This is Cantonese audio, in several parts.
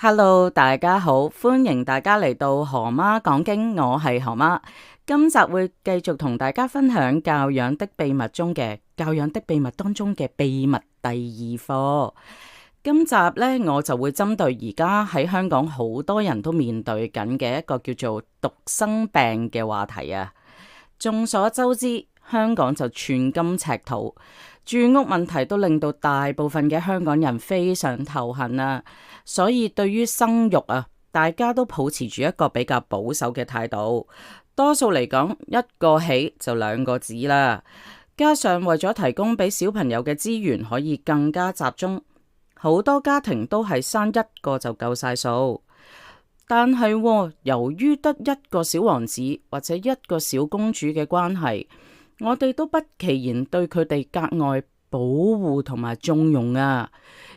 Hello，大家好，歡迎大家嚟到河媽講經，我係河媽。今集會繼續同大家分享教養的秘密中嘅教養的秘密當中嘅秘密第二課。今集呢，我就會針對而家喺香港好多人都面對緊嘅一個叫做獨生病嘅話題啊。眾所周知，香港就寸金尺土，住屋問題都令到大部分嘅香港人非常頭痕啊。所以對於生育啊，大家都抱持住一個比較保守嘅態度。多數嚟講，一個起就兩個止啦。加上為咗提供俾小朋友嘅資源可以更加集中，好多家庭都係生一個就夠晒數。但係由於得一個小王子或者一個小公主嘅關係，我哋都不其然對佢哋格外保護同埋縱容啊，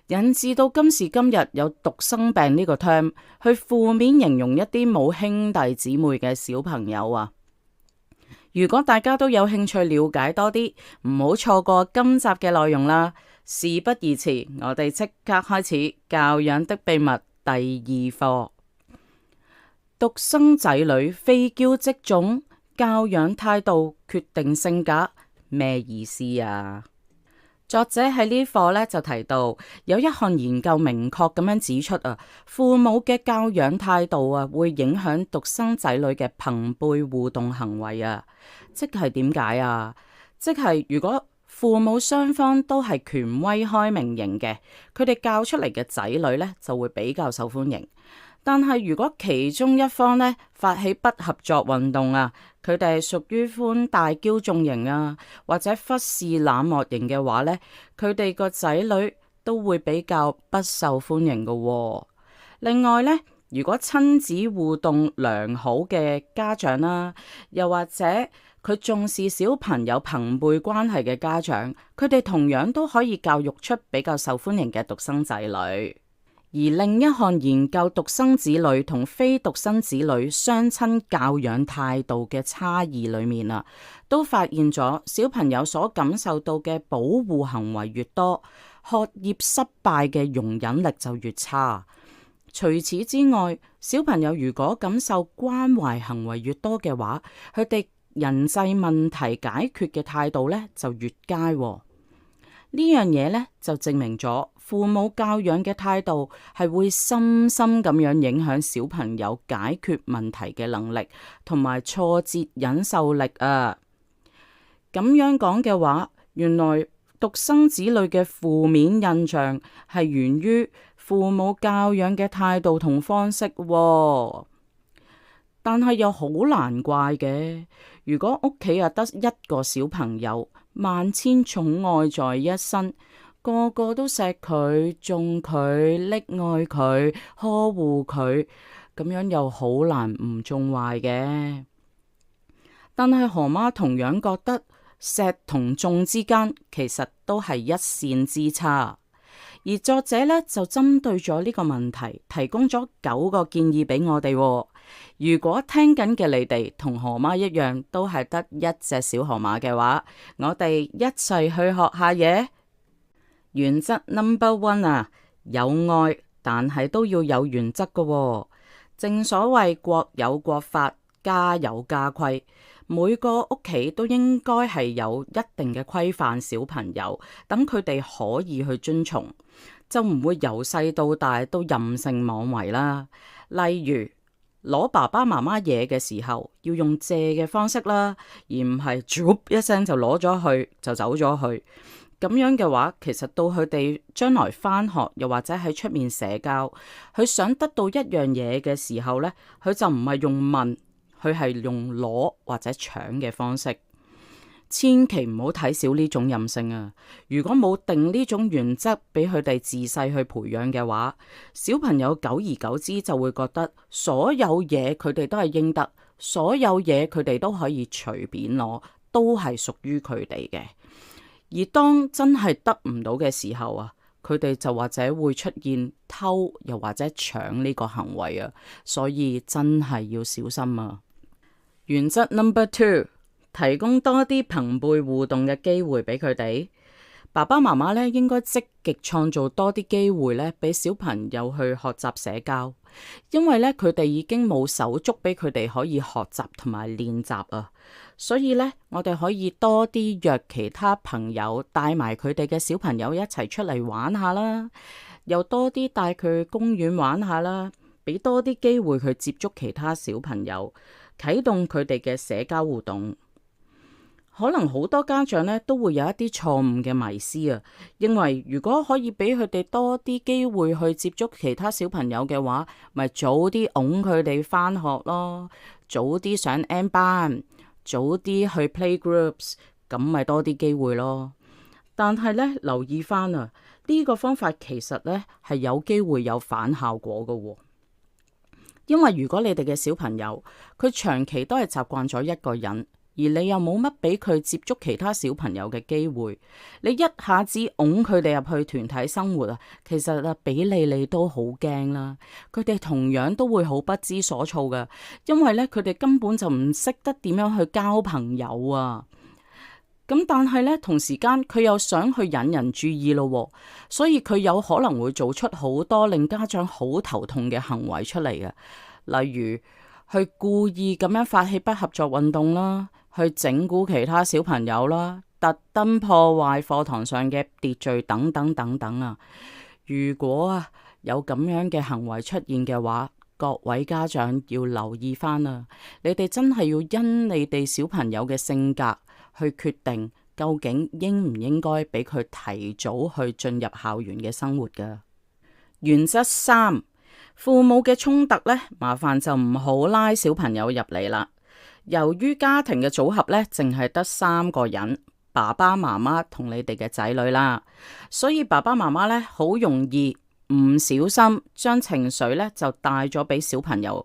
引致到今時今日有獨生病呢個 term 去負面形容一啲冇兄弟姊妹嘅小朋友啊。如果大家都有興趣了解多啲，唔好錯過今集嘅內容啦。事不宜遲，我哋即刻開始教養的秘密第二課。獨生仔女非驕即縱，教養態度決定性格，咩意思啊？作者喺呢課呢就提到，有一項研究明確咁樣指出啊，父母嘅教養態度啊，會影響獨生仔女嘅朋輩互動行為啊。即係點解啊？即係如果父母雙方都係權威開明型嘅，佢哋教出嚟嘅仔女呢就會比較受歡迎。但係如果其中一方呢發起不合作運動啊，佢哋係屬於寬大驕縱型啊，或者忽視冷漠型嘅話呢，佢哋個仔女都會比較不受歡迎㗎喎。另外呢，如果親子互動良好嘅家長啦，又或者佢重視小朋友朋輩關係嘅家長，佢哋同樣都可以教育出比較受歡迎嘅獨生仔女。而另一項研究獨生子女同非獨生子女雙親教養態度嘅差異裏面啊，都發現咗小朋友所感受到嘅保護行為越多，學業失敗嘅容忍力就越差。除此之外，小朋友如果感受關懷行為越多嘅話，佢哋人際問題解決嘅態度呢就越佳。呢樣嘢呢，就證明咗父母教養嘅態度係會深深咁樣影響小朋友解決問題嘅能力同埋挫折忍受力啊。咁樣講嘅話，原來獨生子女嘅負面印象係源於父母教養嘅態度同方式喎。但係又好難怪嘅，如果屋企得一個小朋友，萬千寵愛在一身，個個都錫佢、縱佢、溺愛佢、呵護佢，咁樣又好難唔縱壞嘅。但係河媽同樣覺得錫同縱之間其實都係一線之差。而作者呢，就針對咗呢個問題，提供咗9個建議俾我哋。如果聽緊嘅你哋同河媽一樣，都係得一隻小河馬嘅話，我哋一齊去學下嘢。原則 No.1 啊，有愛，但係都要有原則㗎。正所謂國有國法，家有家規，每個屋企都應該係有一定嘅規範，小朋友等佢哋可以去遵從，就唔會由細到大都任性妄為啦。例如攞爸爸媽媽嘢嘅時候，要用借嘅方式啦，而唔係啾一聲就攞咗去就走咗去。咁樣嘅話，其實到佢哋將來返學，又或者喺出面社交，佢想得到一樣嘢嘅時候呢，佢就唔係用問，佢係用攞或者搶嘅方式。千祈唔好睇小呢種任性啊！如果冇定呢種原則俾佢哋自細去培養嘅話，小朋友久而久之就會覺得所有嘢佢哋都係應得，所有嘢佢哋都可以隨便攞，都係屬於佢哋嘅。而當真係得唔到嘅時候啊，佢哋就或者會出現偷又或者搶呢個行為啊，所以真係要小心啊！原則 No.2，提供多啲朋輩互動嘅機會俾佢哋。爸爸媽媽咧應該積極創造多啲機會咧，俾小朋友去學習社交，因為咧佢哋已經冇手足俾佢哋可以學習同埋練習啊。所以咧，我哋可以多啲約其他朋友，帶埋佢哋嘅小朋友一齊出嚟玩下啦，又多啲帶佢去公園玩下啦，俾多啲機會去接觸其他小朋友，啟動佢哋嘅社交互動。可能好多家長咧都會有一啲錯誤嘅迷思啊，認為如果可以俾佢哋多啲機會去接觸其他小朋友嘅話，咪早啲擁佢哋返學咯，早啲上 N 班，早啲去 playgroups， 咁咪多啲機會咯。但係咧，留意返啊，呢個方法其實咧係有機會有反效果㗎喎。因為如果你哋嘅小朋友佢長期都係習慣咗一個人，而你又冇乜俾佢接觸其他小朋友嘅機會，你一下子擁佢哋入去團體生活啊，其實啊俾你都好驚啦。佢哋同樣都會好不知所措㗎，因為咧佢哋根本就唔識得點樣去交朋友啊。咁但係咧同時間佢又想去引人注意咯，所以佢有可能會做出好多令家長好頭痛嘅行為出嚟嘅，例如去故意咁樣發起不合作運動啦，去整蠱其他小朋友啦，特登破壞課堂上嘅秩序等等等等啊！如果啊有咁樣嘅行為出現嘅話，各位家長要留意返啊！你哋真係要因你哋小朋友嘅性格去決定究竟應唔應該俾佢提早去進入校園嘅生活㗎。原則3，父母嘅衝突呢，麻煩就唔好拉小朋友入嚟啦。由於家庭嘅組合呢，淨係得3個人，爸爸媽媽同你哋嘅仔女啦，所以爸爸媽媽呢，好容易唔小心將情緒呢就帶咗俾小朋友，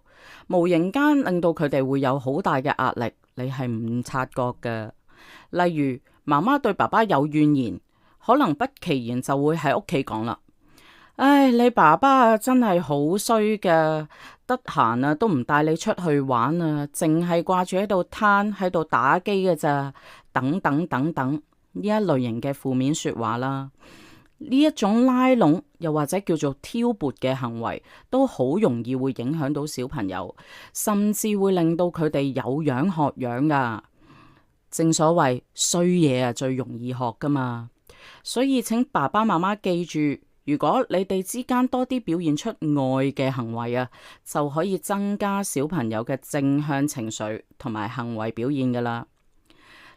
無形間令到佢哋會有好大嘅壓力，你係唔察覺嘅。例如媽媽對爸爸有怨言，可能不其然就會喺屋企講啦。唉，你爸爸啊真係好衰噶，得閒啊都唔帶你出去玩啊，淨係掛住喺度攤喺度打機嘅咋，等等等等呢一類型嘅負面說話啦。呢一種拉攏又或者叫做挑撥嘅行為，都好容易會影響到小朋友，甚至會令到佢哋有樣學樣噶。正所謂衰嘢啊最容易學噶嘛，所以請爸爸媽媽記住，如果你哋之間多啲表現出愛嘅行為啊，就可以增加小朋友嘅正向情緒同埋行為表現噶啦。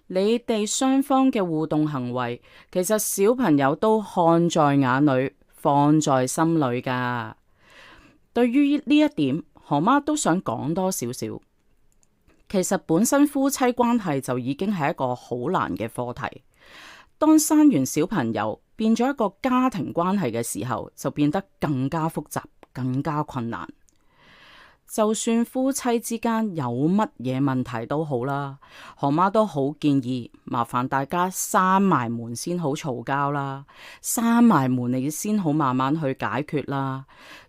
你哋雙方嘅互動行為，其實小朋友都看在眼裏，放在心裏噶。對於呢一點，何媽都想講多少少。其實本身夫妻關係就已經係一個好難嘅課題，當生完小朋友變咗一個家庭關係嘅時候，就變得更加複雜，更加困難。就算夫妻之間有乜嘢問題都好啦，何媽都好建議麻煩大家閂埋門先好嘈交啦，閂埋門你先好慢慢去解決啦，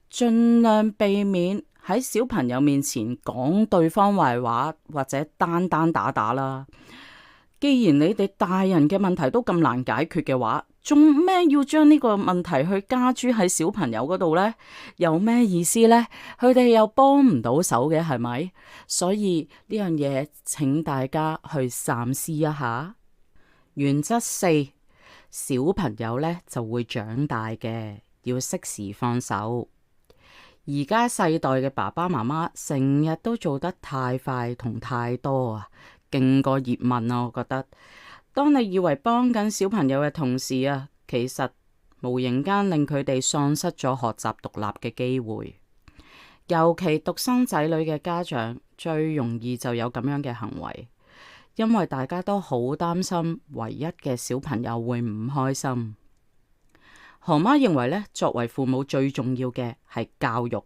盡量避免喺小朋友面前講對方壞話或者單單打打啦。既然你哋大人嘅問題都咁難解決嘅話，仲咩要將呢個問題去加諸喺小朋友嗰度呢？有咩意思呢？佢哋又幫唔到手嘅，係咪？所以呢樣嘢，請大家去三思一下。原則4，小朋友呢就會長大嘅，要適時放手。而家世代嘅爸爸媽媽成日都做得太快同太多啊，勁過葉問啊！我覺得，當你以為幫緊小朋友嘅同時啊，其實無形間令佢哋喪失咗學習獨立嘅機會。尤其獨生仔女嘅家長最容易就有咁樣嘅行為，因為大家都好擔心唯一嘅小朋友會唔開心。何媽認為咧，作為父母最重要嘅係教育，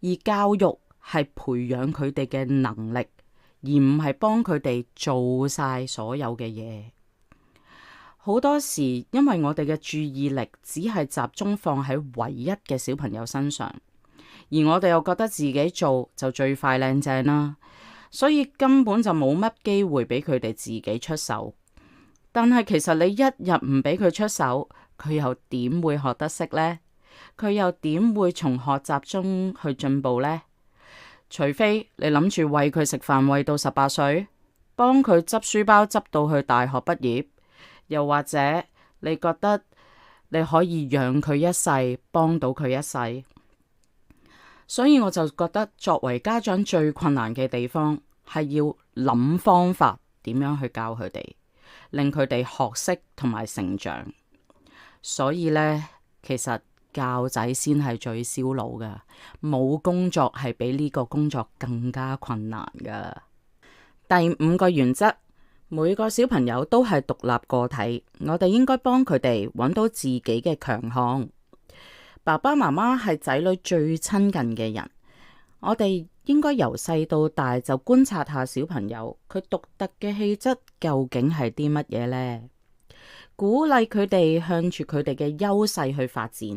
而教育係培養佢哋嘅能力，而唔係幫佢哋做晒所有嘅嘢。好多時因為我哋嘅注意力只係集中放喺唯一嘅小朋友身上，而我哋又覺得自己做就最快靚正啦，所以根本就冇乜機會俾佢哋自己出手。但係其實你一日唔俾佢出手，佢又點會學得識呢？佢又點會從學習中去進步呢？除非你諗住餵佢食飯餵到18歲，幫佢執書包執到去大學畢業，又或者你覺得你可以養佢一世，幫到佢一世。所以我就覺得作為家長最困難嘅地方係要諗方法點樣去教佢哋，令佢哋學識同埋成長。所以呢，其實教仔先係最燒腦噶，冇工作係比呢個工作更加困難噶。第5個原則，每個小朋友都係獨立個體，我哋應該幫佢哋揾到自己嘅強項。爸爸媽媽係仔女最親近嘅人，我哋應該由細到大就觀察下小朋友佢獨特嘅氣質究竟係啲乜嘢呢？鼓勵佢哋向住佢哋嘅優勢去發展，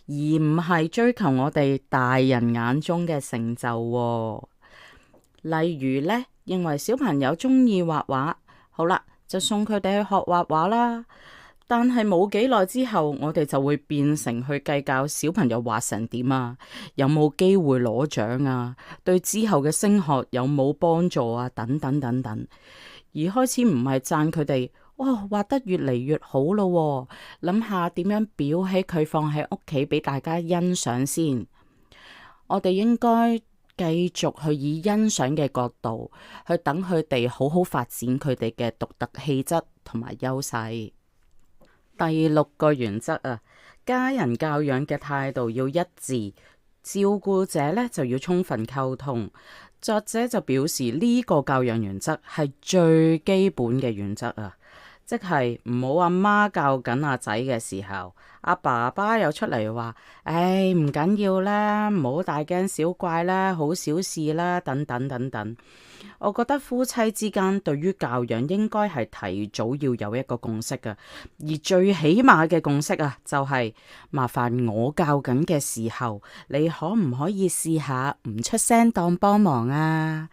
而唔係追求我哋大人眼中嘅成就喎。例如呢，認為小朋友中意畫畫，好啦，就送佢哋去學畫畫啦。但係冇幾耐之後，我哋就會變成去計較小朋友畫成點啊，有冇機會攞獎啊，對之後嘅升學有冇幫助啊，等等等等。而開始唔係讚佢哋，哇，畫得越嚟越好咯喎，諗下點樣裱起佢放喺屋企俾大家欣賞先。我哋應該繼續去以欣賞嘅角度去等佢哋好好發展佢哋嘅獨特氣質同埋優勢。第6個原則啊，家人教養嘅態度要一致，照顧者呢就要充分溝通。作者就表示呢個教養原則係最基本嘅原則啊，即係唔好阿媽教緊阿仔嘅時候，阿爸爸又出嚟話，唉，唔緊要啦，唔好大驚小怪啦，好小事啦，等等等等。我覺得夫妻之間對於教養應該係提早要有一個共識㗎，而最起碼嘅共識啊，就係麻煩我教緊嘅時候，你可唔可以試下唔出聲當幫忙啊？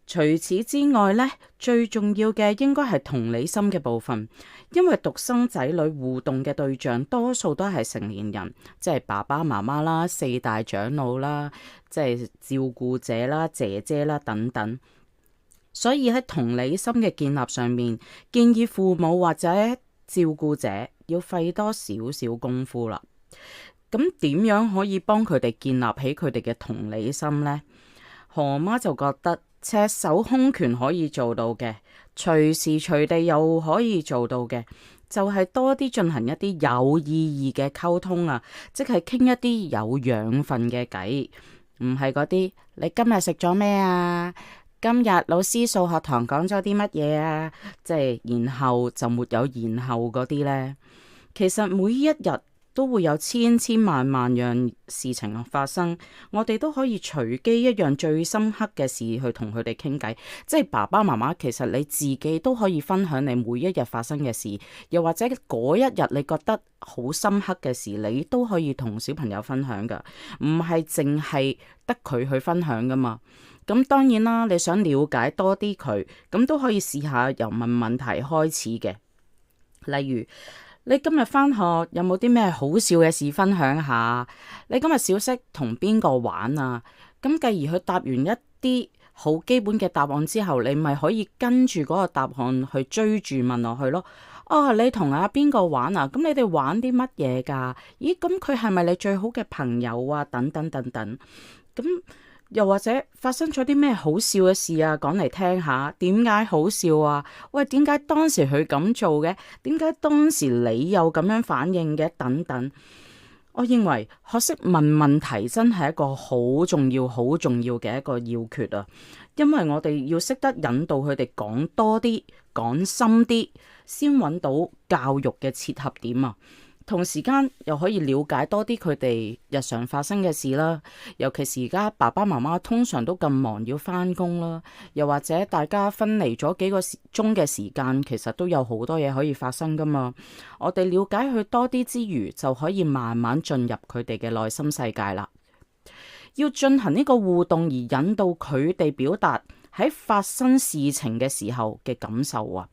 除此之外呢，最重要嘅應該係同理心嘅部分，因為獨生仔女互動嘅對象多數都係成年人，即係爸爸媽媽啦、4大長老啦、即係照顧者啦、姐姐啦等等。所以喺同理心嘅建立上面，建議父母或者照顧者要費多少少功夫啦。咁點樣可以幫佢哋建立起佢哋嘅同理心呢？何媽就覺得赤手空拳可以做到嘅，隨時隨地又可以做到嘅，就係多啲進行一啲有意義嘅溝通啊，即係傾一啲有養分嘅偈，唔係嗰啲你今日食咗咩啊？今日老師數學堂講咗啲乜嘢啊？即係然後就沒有然後嗰啲呢。其實每一日都會有千千萬萬樣事情發生，我哋都可以隨機一樣最深刻嘅事去同佢哋傾偈。即係爸爸媽媽，其實你自己都可以分享你每一日發生嘅事，又或者嗰一日你覺得好深刻嘅事，你都可以同小朋友分享噶，唔係淨係得佢去分享噶嘛。咁當然啦，你想了解多啲佢，咁都可以試下由問問題開始嘅。例如，你今日返學有冇啲咩好笑嘅事分享下？你今日小息同邊個玩啊？咁繼而去答完一啲好基本嘅答案之後，你咪可以跟住嗰個答案去追住問落去咯。哦，你同阿邊個玩啊？咁你哋玩啲乜嘢㗎？咦，咁佢係咪你最好嘅朋友啊？等等等等。咁又或者發生咗啲咩好笑嘅事啊？講嚟聽下，點解好笑啊？喂，點解當時佢咁做嘅？點解當時你又咁樣反應嘅？等等。我認為學識問問題真係一個好重要、好重要嘅一個要訣啊！因為我哋要識得引導佢哋講多啲、講深啲，先揾到教育嘅切合點啊！同時間又可以了解多啲佢哋日常發生嘅事啦，尤其是而家爸爸媽媽通常都咁忙要返工啦，又或者大家分離咗幾個鐘嘅時間，其實都有好多嘢可以發生噶嘛。我哋了解佢多啲之餘，就可以慢慢進入佢哋嘅內心世界啦。要進行呢個互動而引導佢哋表達喺發生事情嘅時候嘅感受啊。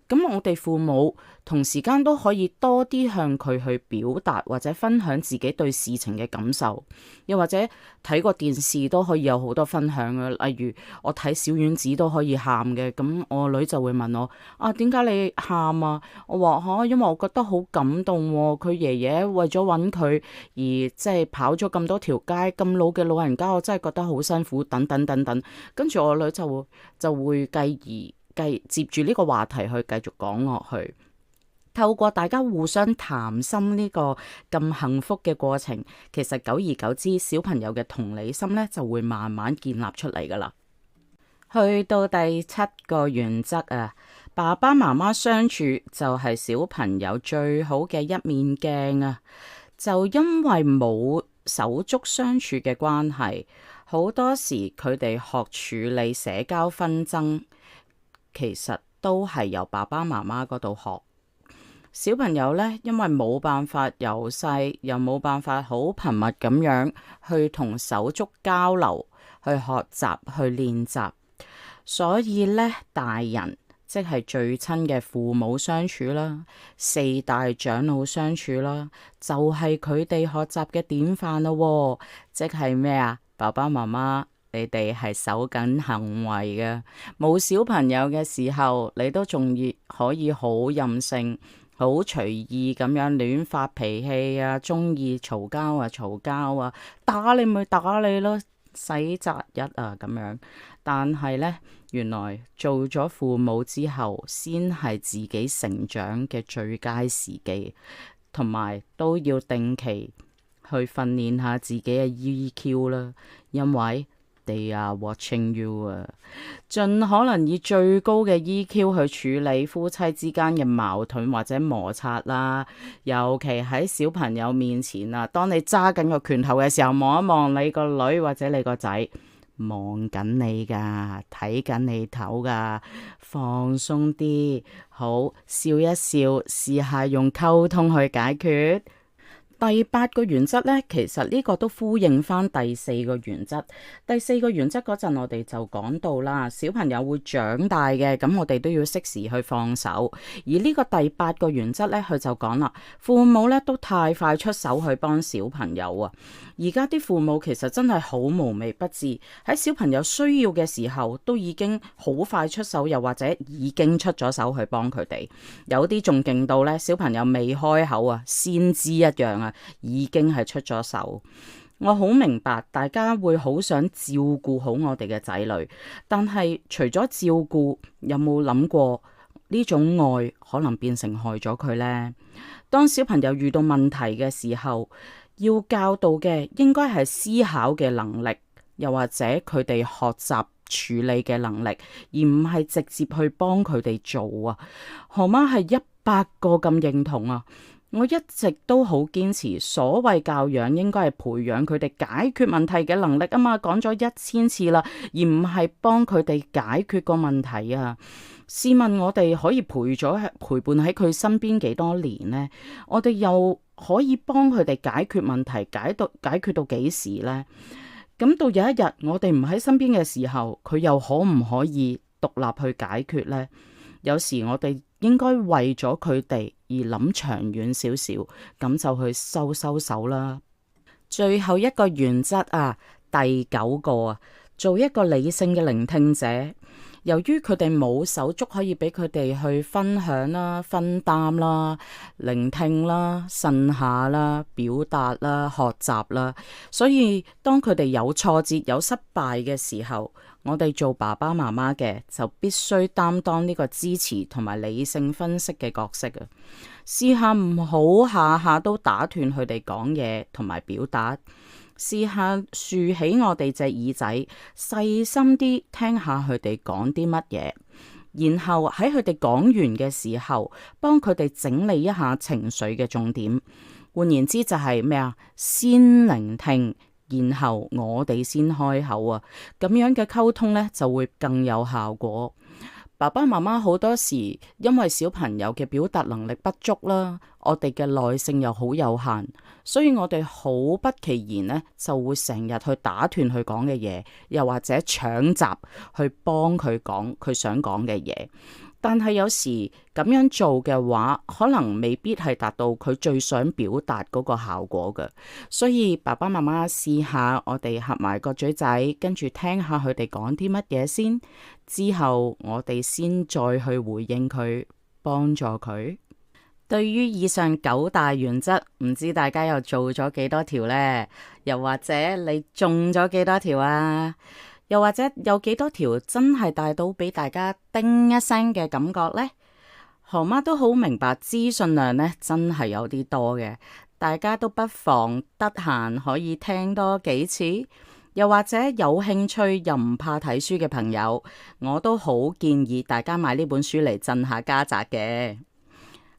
咁咁我哋父母同時間都可以多啲向佢去表達或者分享自己對事情嘅感受，又或者睇個電視都可以有好多分享嘅。例如我睇小丸子都可以喊嘅，咁我女就會問我啊，點解你喊啊？我話因為我覺得好感動喎，佢爺爺為咗揾佢而即係跑咗咁多條街，咁老嘅老人家，我真係覺得好辛苦，等等等等。跟住我女就會繼接住呢個話題去繼續講落去，透過大家互相談心呢個咁幸福嘅過程，其實久而久之，小朋友嘅同理心呢就會慢慢建立出嚟噶啦。去到第7個原則啊，爸爸媽媽相處就係小朋友最好嘅一面鏡啊。就因為冇手足相處嘅關係，好多時佢哋學處理社交紛爭，其實都係由爸爸媽媽嗰度學。小朋友呢，因為冇辦法由細，又冇辦法好頻密咁樣去同手足交流，去學習，去練習，所以呢，大人即係最親嘅父母相處啦，4大長老相處啦，就係佢哋學習嘅典範咯。即係咩啊？爸爸媽媽，你哋係守緊行為嘅，冇小朋友嘅時候，你都仲可以好任性，好隨意咁樣亂發脾氣啊，中意嘈交啊，嘈交啊，打你咪打你咯，洗擇日啊咁樣。但係呢，原來做咗父母之後，先係自己成長嘅最佳時機，同埋都要定期去訓練下自己嘅 EQ 啦，因為They are watching you 啊，盡可能以最高嘅 EQ 去處理夫妻之間嘅矛盾或者摩擦啦。尤其喺小朋友面前啊，當你揸緊個拳頭嘅時候，望一望你個女或者你個仔，望緊你噶，睇緊你頭噶，放鬆啲，好，笑一笑，試下用溝通去解決。第8個原則呢，其實呢個都呼應翻第4個原則。第4個原則嗰陣，我哋就講到啦，小朋友會長大嘅，咁我哋都要適時去放手。而呢個第8個原則呢，佢就講啦，父母呢都太快出手去幫小朋友啊。而家啲父母其實真係好無微不至，喺小朋友需要嘅時候都已經好快出手，又或者已經出咗手去幫佢哋。有啲仲勁到呢，小朋友未開口啊，先知一樣啊，已經係出咗手。我好明白大家會好想照顧好我哋嘅仔女，但係除咗照顧，有冇諗過呢種愛可能變成害咗佢呢？當小朋友遇到問題嘅時候，要教導嘅應該係思考嘅能力，又或者佢哋學習處理嘅能力，而唔係直接去幫佢哋做啊。何媽係100個咁認同啊！我一直都好堅持，所謂教養應該係培養佢哋解決問題嘅能力啊嘛，講咗1000次啦，而唔係幫佢哋解決個問題啊。試問我哋可以陪伴喺佢身邊幾多年呢？我哋又可以幫佢哋解決問題，解決到幾時呢？咁到有一日我哋唔喺身邊嘅時候，佢又可唔可以獨立去解決呢？有時我哋應該為咗佢哋而諗長遠少少，咁就去收手啦。最後一個原則啊，第9個啊，做一個理性嘅聆聽者。由於佢哋冇手足可以俾佢哋去分享啦、分擔啦、聆聽啦、呻下啦、表達啦、學習啦，所以當佢哋有挫折、有失敗嘅時候，我哋做爸爸媽媽嘅就必須擔當呢個支持同埋理性分析嘅角色啊！試下唔好下下都打斷佢哋講嘢同埋表達。試下豎起我哋隻耳仔，細心啲聽下佢哋講啲乜嘢，然後喺佢哋講完嘅時候，幫佢哋整理一下情緒嘅重點。換言之就係咩啊？先聆聽，然後我哋先開口啊！咁樣嘅溝通呢，就會更有效果。爸爸媽媽好多時因為小朋友嘅表達能力不足啦，我哋嘅耐性又好有限，所以我哋好不其然呢，就會成日去打斷佢講嘅嘢，又或者搶閘去幫佢講佢想講嘅嘢。但係有時咁樣做嘅話，可能未必係達到佢最想表達嗰個效果嘅。所以爸爸媽媽試下，我哋合埋個嘴仔，跟住聽下佢哋講啲乜嘢先，之後我哋先再去回應佢，幫助佢。對於以上9大原則，唔知大家又做咗幾多條呢？又或者你中咗幾多條啊？又或者有幾多條真係帶到俾大家叮一聲嘅感覺呢？何媽都好明白資訊量呢真係有啲多嘅，大家都不妨得閒可以聽多幾次。又或者有興趣又唔怕睇書嘅朋友，我都好建議大家買呢本書嚟鎮下家宅嘅。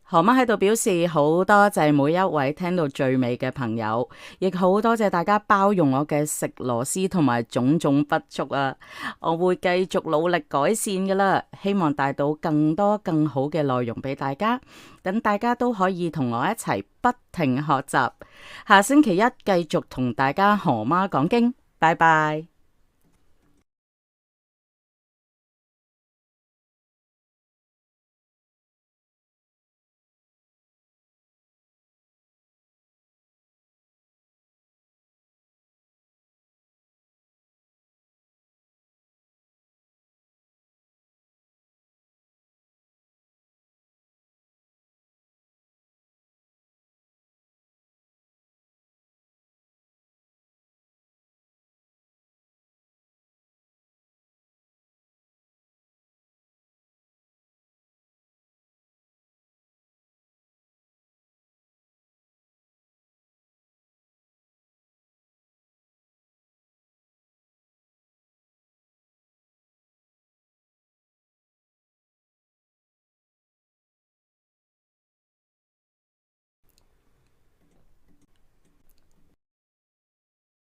何媽喺度表示好多謝每一位聽到最尾嘅朋友，亦好多謝大家包容我嘅食螺絲同埋種種不足啊！我會繼續努力改善噶啦，希望帶到更多更好嘅內容俾大家，等大家都可以同我一齊不停學習。下星期一繼續同大家何媽講經，拜拜。